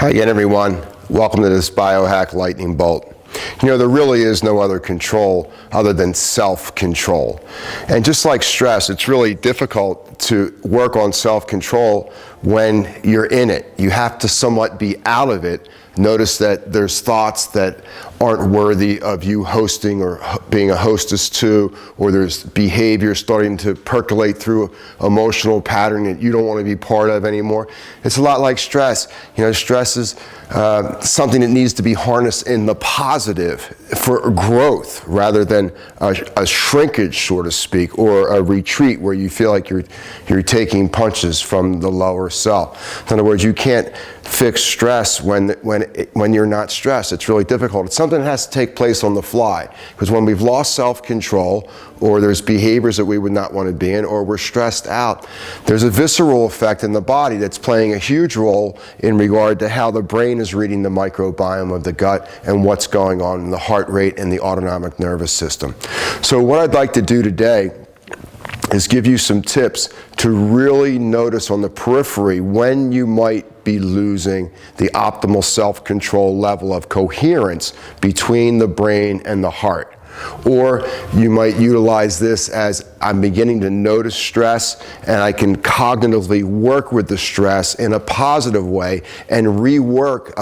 Hi again, everyone. Welcome to this biohack lightning bolt. You know, there really is no other control other than self-control. And just like stress, it's really difficult to work on self-control when you're in it. You have to somewhat be out of it. Notice that there's thoughts that aren't worthy of you hosting or being a hostess to, or there's behavior starting to percolate through emotional pattern that you don't want to be part of anymore. It's a lot like stress. You know, stress is something that needs to be harnessed in the positive for growth rather than a shrinkage, so to speak, or a retreat where you feel like you're taking punches from the lower self. In other words, you can't fix stress when you're not stressed. It's really difficult. It's something that has to take place on the fly, because when we've lost self-control, or there's behaviors that we would not want to be in, or we're stressed out, there's a visceral effect in the body that's playing a huge role in regard to how the brain is reading the microbiome of the gut and what's going on in the heart rate and the autonomic nervous system. So what I'd like to do today is give you some tips to really notice on the periphery when you might be losing the optimal self-control level of coherence between the brain and the heart. Or you might utilize this as I'm beginning to notice stress and I can cognitively work with the stress in a positive way and rework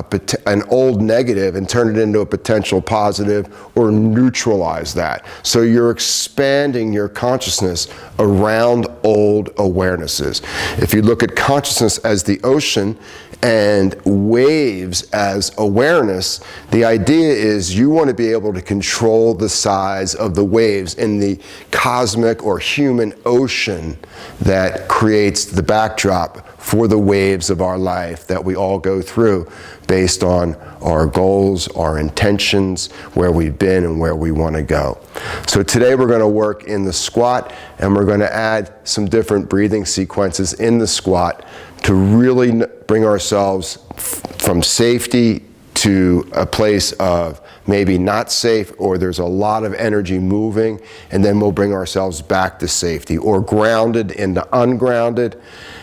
an old negative and turn it into a potential positive, or neutralize that. So you're expanding your consciousness around old awarenesses. If you look at consciousness as the ocean and waves as awareness, the idea is you want to be able to control the size of the waves in the cosmic or human ocean that creates the backdrop for the waves of our life that we all go through based on our goals, our intentions, where we've been and where we want to go. So today we're going to work in the squat, and we're going to add some different breathing sequences in the squat to really bring ourselves from safety to a place of maybe not safe, or there's a lot of energy moving, and then we'll bring ourselves back to safety, or grounded into ungrounded,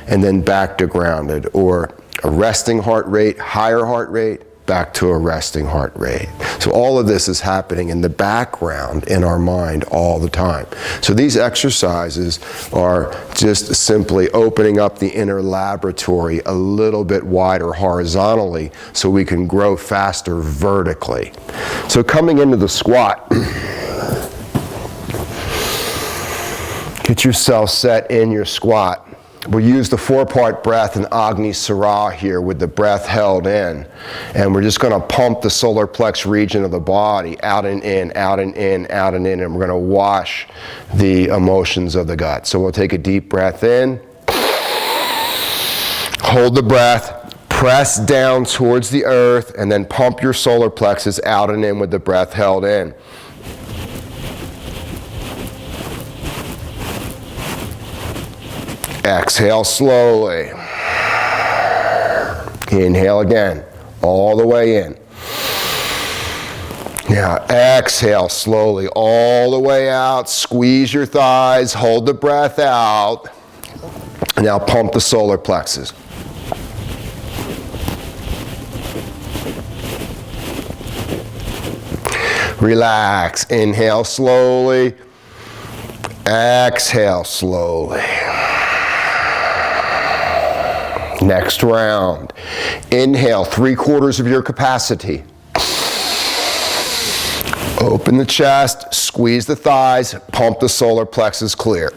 and then back to grounded, or a resting heart rate, higher heart rate, back to a resting heart rate. So all of this is happening in the background in our mind all the time. So these exercises are just simply opening up the inner laboratory a little bit wider horizontally so we can grow faster vertically. So coming into the squat, get yourself set in your squat. We'll use the 4-part breath in Agni Sara here with the breath held in. And we're just going to pump the solar plex region of the body out and in, out and in, out and in. And we're going to wash the emotions of the gut. So we'll take a deep breath in. Hold the breath. Press down towards the earth. And then pump your solar plexus out and in with the breath held in. Exhale slowly. Inhale again, all the way in. Now exhale slowly, all the way out. Squeeze your thighs, hold the breath out. Now pump the solar plexus. Relax, inhale slowly. Exhale slowly. Next round. Inhale, 3/4 of your capacity. Open the chest, squeeze the thighs, pump the solar plexus clear.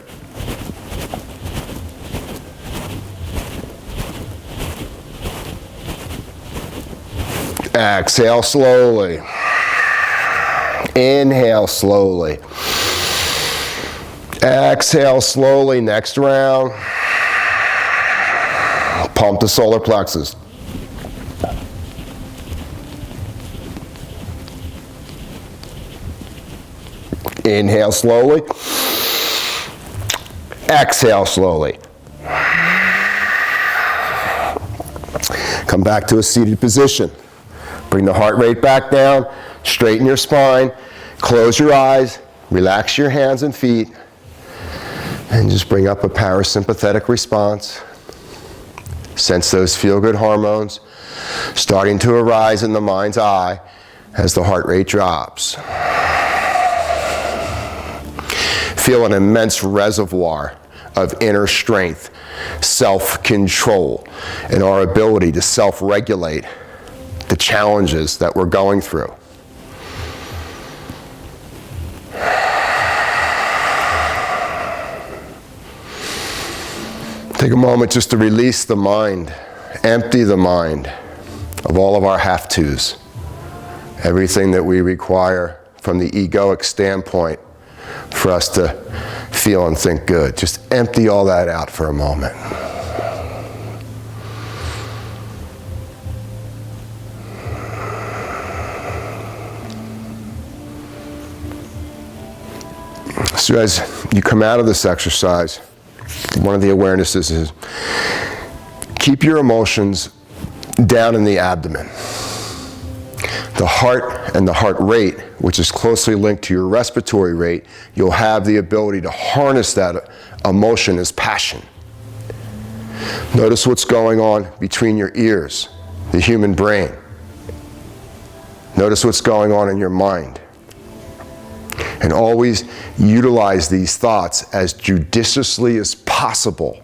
Exhale slowly. Inhale slowly. Exhale slowly. Next round. Pump the solar plexus. Inhale slowly. Exhale slowly. Come back to a seated position. Bring the heart rate back down. Straighten your spine. Close your eyes. Relax your hands and feet. And just bring up a parasympathetic response. Sense those feel-good hormones. starting to arise in the mind's eye as the heart rate drops. Feel an immense reservoir of inner strength, self-control, and our ability to self-regulate the challenges that we're going through. Take a moment just to release the mind, empty the mind of all of our have-tos, everything that we require from the egoic standpoint for us to feel and think good. Just empty all that out for a moment. So as you come out of this exercise, one of the awarenesses is keep your emotions down in the abdomen. The heart and the heart rate, which is closely linked to your respiratory rate, you'll have the ability to harness that emotion as passion. Notice what's going on between your ears, the human brain. Notice what's going on in your mind. And always utilize these thoughts as judiciously as possible,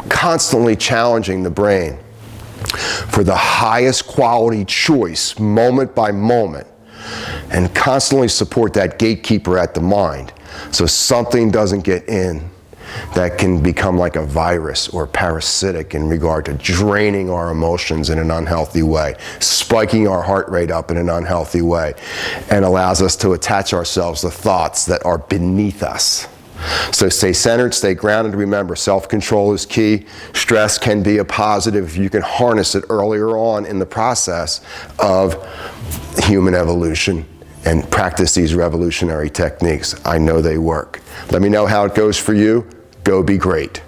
constantly challenging the brain for the highest quality choice, moment by moment, and constantly support that gatekeeper at the mind so something doesn't get in that can become like a virus or parasitic in regard to draining our emotions in an unhealthy way, spiking our heart rate up in an unhealthy way, and allows us to attach ourselves to thoughts that are beneath us. So stay centered, stay grounded. Remember, self-control is key. Stress can be a positive if you can harness it earlier on in the process of human evolution and practice these revolutionary techniques. I know they work. Let me know how it goes for you. Go be great.